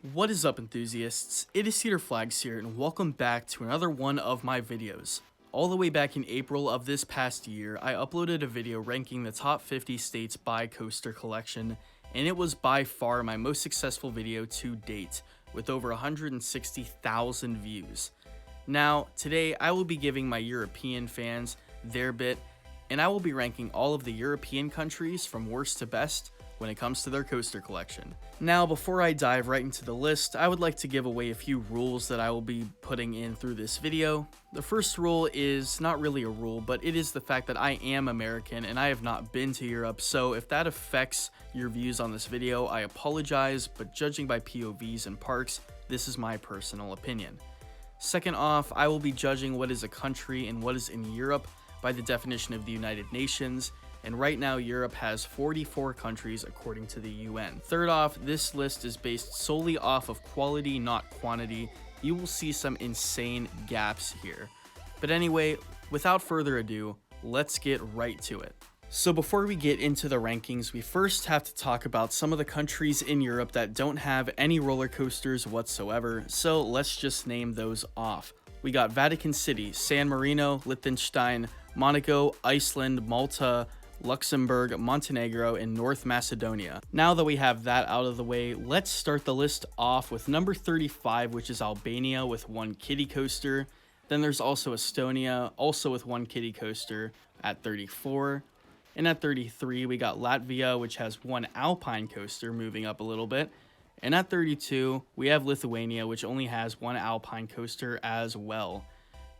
What is up, enthusiasts? It is Cedar Flags here, and welcome back to another one of my videos. All the way back in April of this past year, I uploaded a video ranking the top 50 states by coaster collection, and it was by far my most successful video to date, with over 160,000 views. Now, today I will be giving my European fans their bit, and I will be ranking all of the European countries from worst to best when it comes to their coaster collection. Now, before I dive right into the list, I would like to give away a few rules that I will be putting in through this video. The first rule is not really a rule, but it is the fact that I am American and I have not been to Europe, so if that affects your views on this video, I apologize, but judging by POVs and parks, this is my personal opinion. Second off, I will be judging what is a country and what is in Europe by the definition of the United Nations, and right now Europe has 44 countries according to the UN. Third off, this list is based solely off of quality, not quantity. You will see some insane gaps here. But anyway, without further ado, let's get right to it. So before we get into the rankings, we first have to talk about some of the countries in Europe that don't have any roller coasters whatsoever, so let's just name those off. We got Vatican City, San Marino, Liechtenstein, Monaco, Iceland, Malta, Luxembourg, Montenegro, and North Macedonia. Now that we have that out of the way, let's start the list off with number 35, which is Albania with one kiddie coaster. Then there's also Estonia, also with one kiddie coaster at 34. And at 33, we got Latvia, which has one alpine coaster, moving up a little bit. And at 32, we have Lithuania, which only has one alpine coaster as well.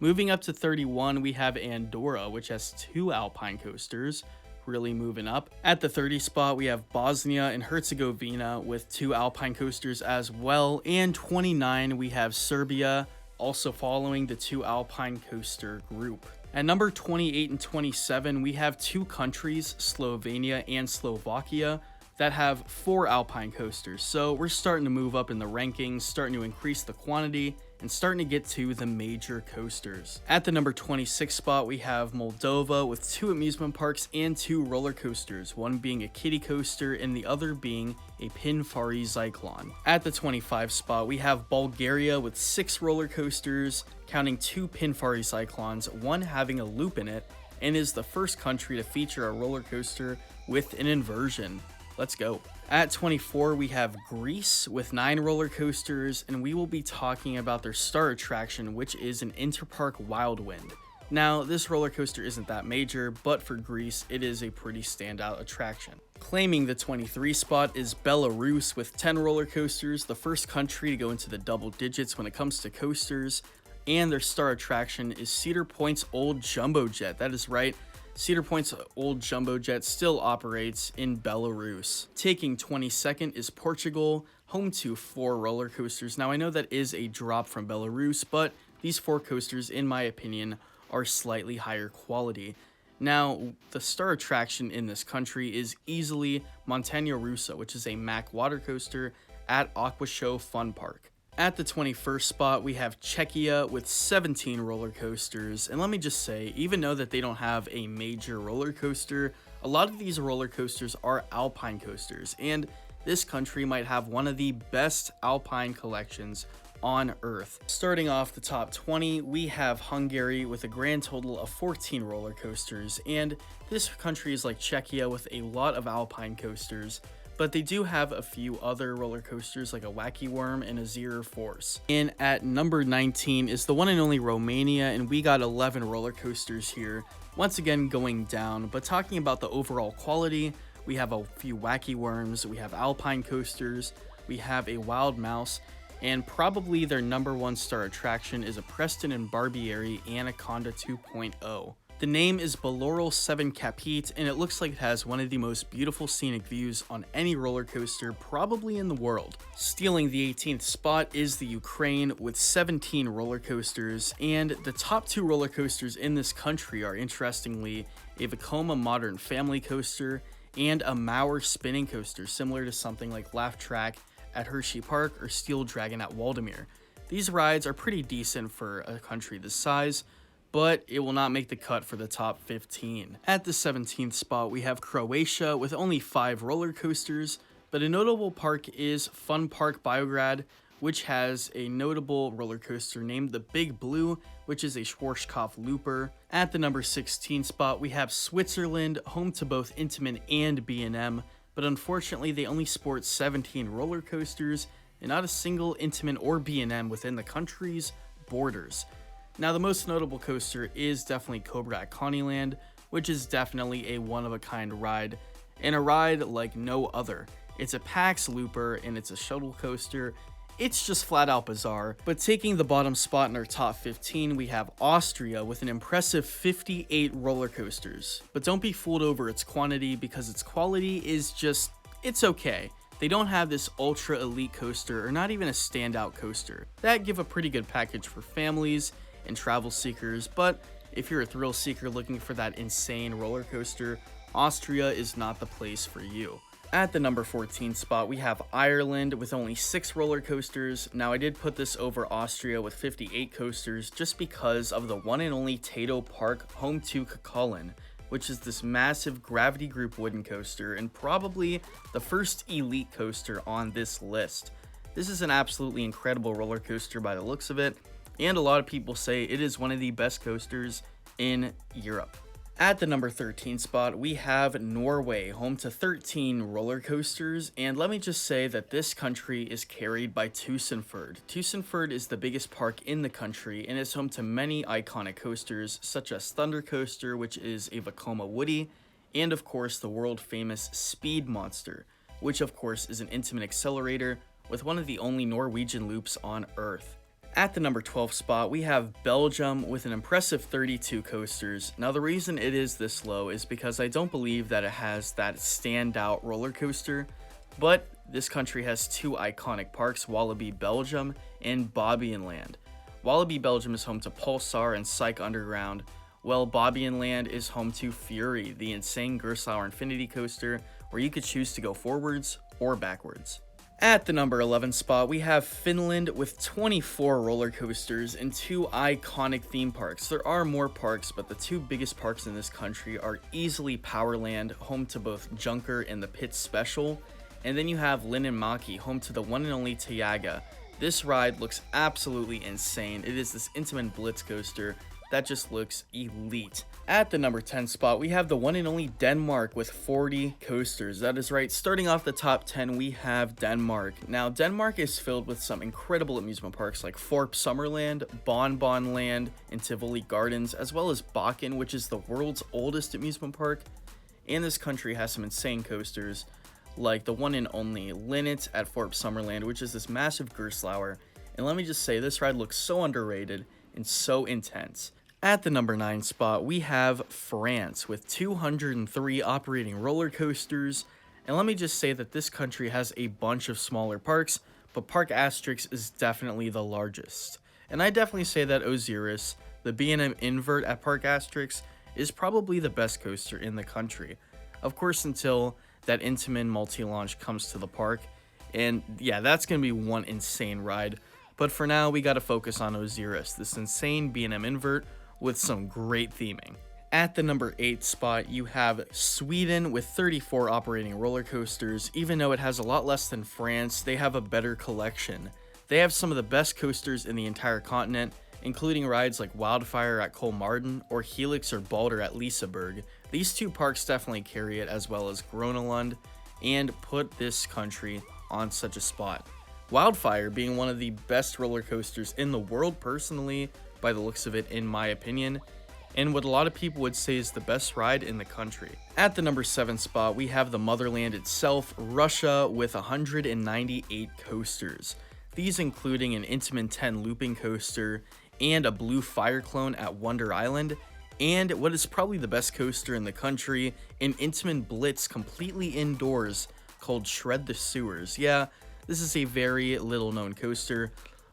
Moving up to 31, we have Andorra, which has two alpine coasters, really moving up. At the 30 spot, we have Bosnia and Herzegovina with two alpine coasters as well. And 29, we have Serbia, also following the two alpine coaster group. At number 28 and 27, we have two countries, Slovenia and Slovakia, that have four alpine coasters. So we're starting to move up in the rankings, starting to increase the quantity, and starting to get to the major coasters. At the number 26 spot, we have Moldova with two amusement parks and two roller coasters, one being a kiddie coaster and the other being a Pinfari Cyclone. At the 25 spot, we have Bulgaria with six roller coasters, counting two Pinfari Cyclones, one having a loop in it, and is the first country to feature a roller coaster with an inversion. Let's go. At 24, we have Greece with 9 roller coasters, and we will be talking about their star attraction, which is an Interpark Wildwind. Now, this roller coaster isn't that major, but for Greece, it is a pretty standout attraction. Claiming the 23 spot is Belarus with 10 roller coasters, the first country to go into the double digits when it comes to coasters, and their star attraction is Cedar Point's old Jumbo Jet. That is right. Cedar Point's old Jumbo Jet still operates in Belarus. Taking 22nd is Portugal, home to 4 roller coasters. Now, I know that is a drop from Belarus, but these 4 coasters, in my opinion, are slightly higher quality. Now, the star attraction in this country is easily Montanha Russa, which is a Mack water coaster at Aqua Show Fun Park. At the 21st spot, we have Czechia with 17 roller coasters, and let me just say, even though that they don't have a major roller coaster, a lot of these roller coasters are alpine coasters, and this country might have one of the best alpine collections on Earth. Starting off the top 20, we have Hungary with a grand total of 14 roller coasters, and this country is like Czechia with a lot of alpine coasters, but they do have a few other roller coasters like a Wacky Worm and a Zero Force. And at number 19 is the one and only Romania, and we got 11 roller coasters here, once again going down. But talking about the overall quality, we have a few Wacky Worms, we have alpine coasters, we have a Wild Mouse, and probably their number 1 star attraction is a Preston and Barbieri Anaconda 2.0. The name is Balmoral 7 Capite, and it looks like it has one of the most beautiful scenic views on any roller coaster probably in the world. Stealing the 18th spot is the Ukraine with 17 roller coasters, and the top 2 roller coasters in this country are, interestingly, a Vekoma Modern Family Coaster and a Mauer Spinning Coaster, similar to something like Laugh Track at Hershey Park or Steel Dragon at Waldemir. These rides are pretty decent for a country this size, but it will not make the cut for the top 15. At the 17th spot, we have Croatia with only 5 roller coasters, But a notable park is Fun Park Biograd, which has a notable roller coaster named the Big Blue, which is a Schwarzkopf looper. At the number 16 spot, we have Switzerland, home to both Intamin and B&M, but unfortunately they only sport 17 roller coasters and not a single Intamin or B&M within the country's borders. Now, the most notable coaster is definitely Cobra at Connieland, which is definitely a one-of-a-kind ride, and a ride like no other. It's a PAX looper and it's a shuttle coaster. It's just flat out bizarre. But taking the bottom spot in our top 15, we have Austria with an impressive 58 roller coasters. But don't be fooled over its quantity, because its quality is just, it's okay. They don't have this ultra elite coaster or not even a standout coaster. That give a pretty good package for families and travel seekers, but if you're a thrill seeker looking for that insane roller coaster, Austria is not the place for you. At the number 14 spot, we have Ireland with only 6 roller coasters. Now, I did put this over Austria with 58 coasters just because of the one and only Tato Park, home to Cuchulainn, which is this massive gravity group wooden coaster and probably the first elite coaster on this list. This is an absolutely incredible roller coaster by the looks of it, and a lot of people say it is one of the best coasters in Europe. At the number 13 spot, we have Norway, home to 13 roller coasters, and let me just say that this country is carried by Tusenfryd. Tusenfryd is the biggest park in the country and is home to many iconic coasters, such as Thunder Coaster, which is a Vekoma Woody, and of course the world famous Speed Monster, which of course is an Intamin accelerator with one of the only Norwegian loops on Earth. At the number 12 spot, we have Belgium with an impressive 32 coasters. Now, the reason it is this low is because I don't believe that it has that standout roller coaster, but this country has 2 iconic parks, Walibi Belgium and Bobbejaanland. Walibi Belgium is home to Pulsar and Psych Underground, while Bobbejaanland is home to Fury, the insane Gerstlauer Infinity coaster, where you could choose to go forwards or backwards. At the number 11 spot, we have Finland with 24 roller coasters and 2 iconic theme parks. There are more parks, but the 2 biggest parks in this country are easily Powerland, home to both Junker and the Pit Special, and then you have Linnanmäki, home to the one and only Tjaga. This ride looks absolutely insane. It is this Intamin Blitz coaster that just looks elite. At the number 10 spot, we have the one and only Denmark with 40 coasters. That is right, starting off the top 10, we have Denmark. Now, Denmark is filled with some incredible amusement parks like Forp Summerland, Bon Bon Land, and Tivoli Gardens, as well as Bakken, which is the world's oldest amusement park. And this country has some insane coasters, like the one and only Linnet at Forp Summerland, which is this massive Gerstlauer. And let me just say, this ride looks so underrated and so intense. At the number 9 spot, we have France with 203 operating roller coasters, and let me just say that this country has a bunch of smaller parks, but Park Asterix is definitely the largest. And I definitely say that Osiris, the B&M invert at Park Asterix, is probably the best coaster in the country. Of course, until that Intamin multi-launch comes to the park, and yeah, that's going to be one insane ride. But for now, we got to focus on Osiris, this insane B&M invert with some great theming. At the number 8 spot, you have Sweden with 34 operating roller coasters. Even though it has a lot less than France, they have a better collection. They have some of the best coasters in the entire continent, including rides like Wildfire at Kolmarden or Helix or Balder at Liseberg. These 2 parks definitely carry it, as well as Gronelund, and put this country on such a spot. Wildfire being one of the best roller coasters in the world personally, by the looks of it, in my opinion, and what a lot of people would say is the best ride in the country. At the number 7 spot, we have the motherland itself, Russia, with 198 coasters. These including an Intamin 10 looping coaster and a blue fire clone at Wonder Island, and what is probably the best coaster in the country, an Intamin Blitz completely indoors called Shred the Sewers. Yeah, this is a very little known coaster,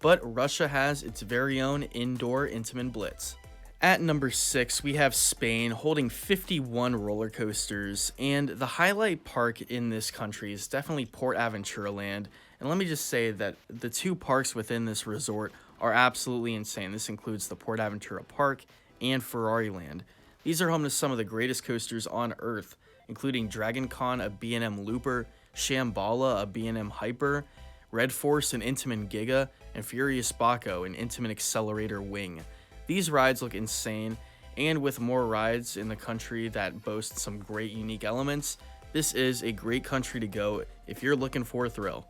but Russia has its very own indoor Intamin Blitz. At number 6, we have Spain holding 51 roller coasters, and the highlight park in this country is definitely Port Aventura Land. And let me just say that the 2 parks within this resort are absolutely insane. This includes the Port Aventura Park and Ferrari Land. These are home to some of the greatest coasters on Earth, including Dragon Con, a B&M looper, Shambhala, a B&M Hyper, Red Force, an Intamin Giga, and Furious Baco, an Intamin Accelerator Wing. These rides look insane, and with more rides in the country that boast some great unique elements, this is a great country to go if you're looking for a thrill.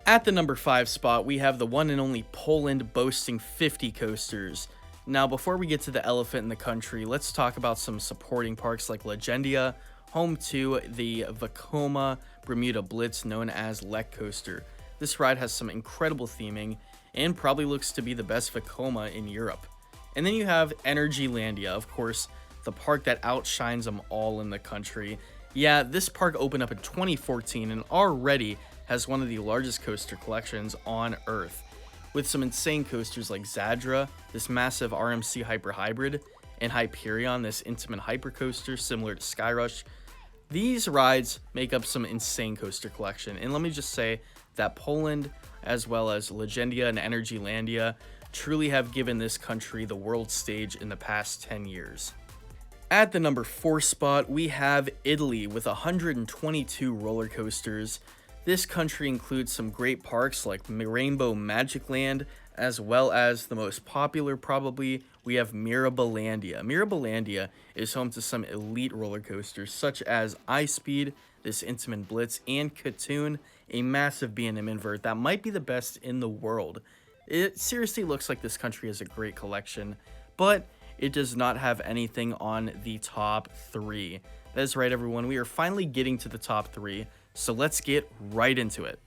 At the number 5 spot, we have the one and only Poland, boasting 50 coasters. Now, before we get to the elephant in the country, let's talk about some supporting parks like Legendia, home to the Vekoma Bermuda Blitz, known as Lek Coaster. This ride has some incredible theming and probably looks to be the best Vekoma in Europe. And then you have Energylandia, of course, the park that outshines them all in the country. Yeah, this park opened up in 2014 and already has one of the largest coaster collections on Earth, with some insane coasters like Zadra, this massive RMC Hyper Hybrid, and Hyperion, this Intamin Hyper Coaster similar to Skyrush. These rides make up some insane coaster collection, and let me just say that Poland, as well as Legendia and Energylandia, truly have given this country the world stage in the past 10 years. At the number 4 spot, we have Italy with 122 roller coasters. This country includes some great parks like Rainbow Magic Land, as well as the most popular probably, we have Mirabilandia. Mirabilandia is home to some elite roller coasters such as iSpeed, this Intamin Blitz, and Katoon, a massive B&M invert that might be the best in the world. It seriously looks like this country has a great collection, but it does not have anything on the top 3. That is right, everyone. We are finally getting to the top 3. So let's get right into it.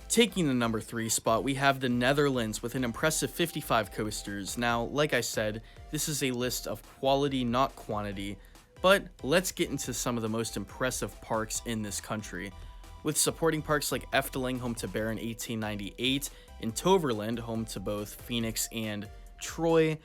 Taking the number 3 spot, we have the Netherlands with an impressive 55 coasters. Now, like I said, this is a list of quality, not quantity, but let's get into some of the most impressive parks in this country. With supporting parks like Efteling, home to Baron 1898, and Toverland, home to both Phoenix and Troy,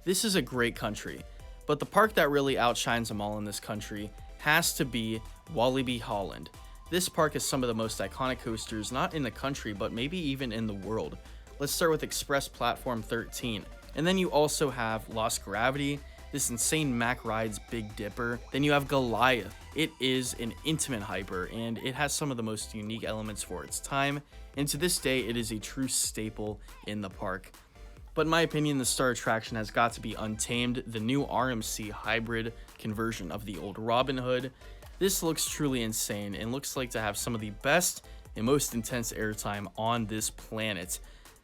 this is a great country. But the park that really outshines them all in this country has to be Walibi Holland. This park has some of the most iconic coasters, not in the country, but maybe even in the world. Let's start with Express Platform 13. And then you also have Lost Gravity, this insane Mack Rides Big Dipper. Then you have Goliath. It is an Intamin Hyper, and it has some of the most unique elements for its time. And to this day, it is a true staple in the park. But in my opinion, the star attraction has got to be Untamed, the new RMC hybrid conversion of the old Robin Hood. This looks truly insane and looks like to have some of the best and most intense airtime on this planet.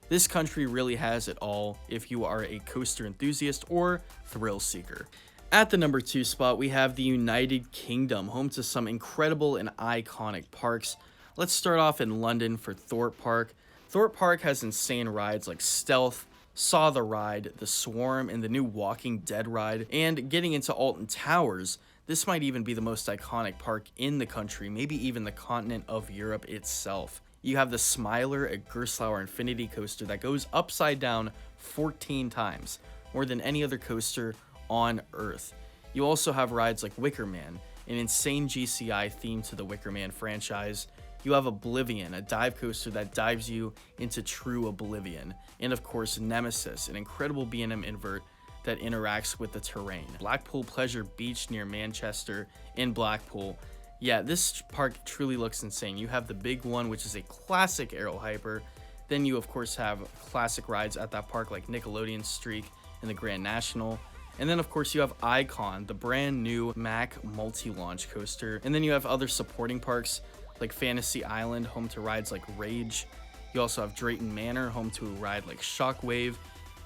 This country really has it all if you are a coaster enthusiast or thrill seeker. At the number 2 spot, we have the United Kingdom, home to some incredible and iconic parks. Let's start off in London for Thorpe Park. Thorpe Park has insane rides like Stealth, Saw the Ride, The Swarm, and the new Walking Dead ride. And getting into Alton Towers, this might even be the most iconic park in the country, maybe even the continent of Europe itself. You have the Smiler, a Gerstlauer Infinity coaster that goes upside down 14 times, more than any other coaster on Earth. You also have rides like Wicker Man, an insane GCI theme to the Wicker Man franchise. You have Oblivion, a dive coaster that dives you into true oblivion. And of course, Nemesis, an incredible B&M invert that interacts with the terrain. Blackpool Pleasure Beach near Manchester in Blackpool. Yeah, this park truly looks insane. You have the big one, which is a classic Aero Hyper. Then you, of course, have classic rides at that park like Nickelodeon Streak and the Grand National. And then, of course, you have Icon, the brand new Mack multi-launch coaster. And then you have other supporting parks like Fantasy Island, home to rides like Rage. You also have Drayton Manor, home to a ride like Shockwave,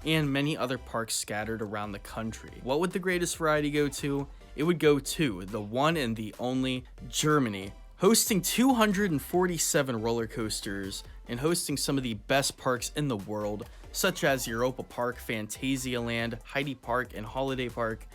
and many other parks scattered around the country. What would the greatest variety go to? It would go to the one and the only Germany, hosting 247 roller coasters and hosting some of the best parks in the world, such as Europa Park, Phantasialand, Heidi Park, and Holiday Park.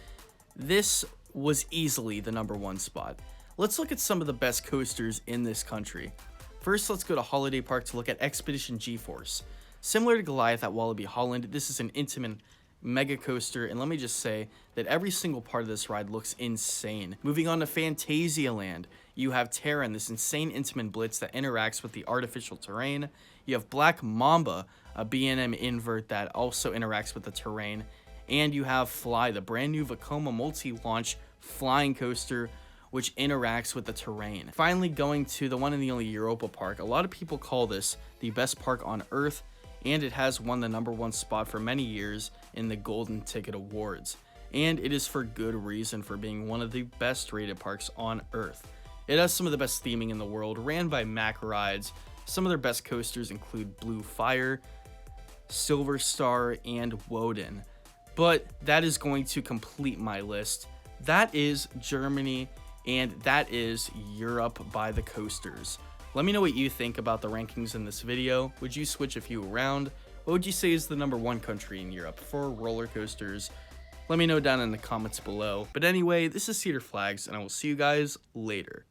This was easily the number 1 spot. Let's look at some of the best coasters in this country. First, let's go to Holiday Park to look at Expedition G-Force. Similar to Goliath at Walibi Holland, this is an Intamin mega coaster, and let me just say that every single part of this ride looks insane. Moving on to Phantasialand, you have Terran, this insane Intamin Blitz that interacts with the artificial terrain. You have Black Mamba, a B&M invert that also interacts with the terrain. And you have Fly, the brand new Vekoma multi-launch flying coaster which interacts with the terrain. Finally, going to the one and the only Europa Park. A lot of people call this the best park on Earth, and it has won the #1 spot for many years in the Golden Ticket Awards. And it is for good reason for being one of the best rated parks on Earth. It has some of the best theming in the world, ran by Mack Rides. Some of their best coasters include Blue Fire, Silver Star, and Woden. But that is going to complete my list. That is Germany, and that is Europe by the coasters. Let me know what you think about the rankings in this video. Would you switch a few around? What would you say is the #1 country in Europe for roller coasters? Let me know down in the comments below. But anyway, this is Cedar Flags, and I will see you guys later.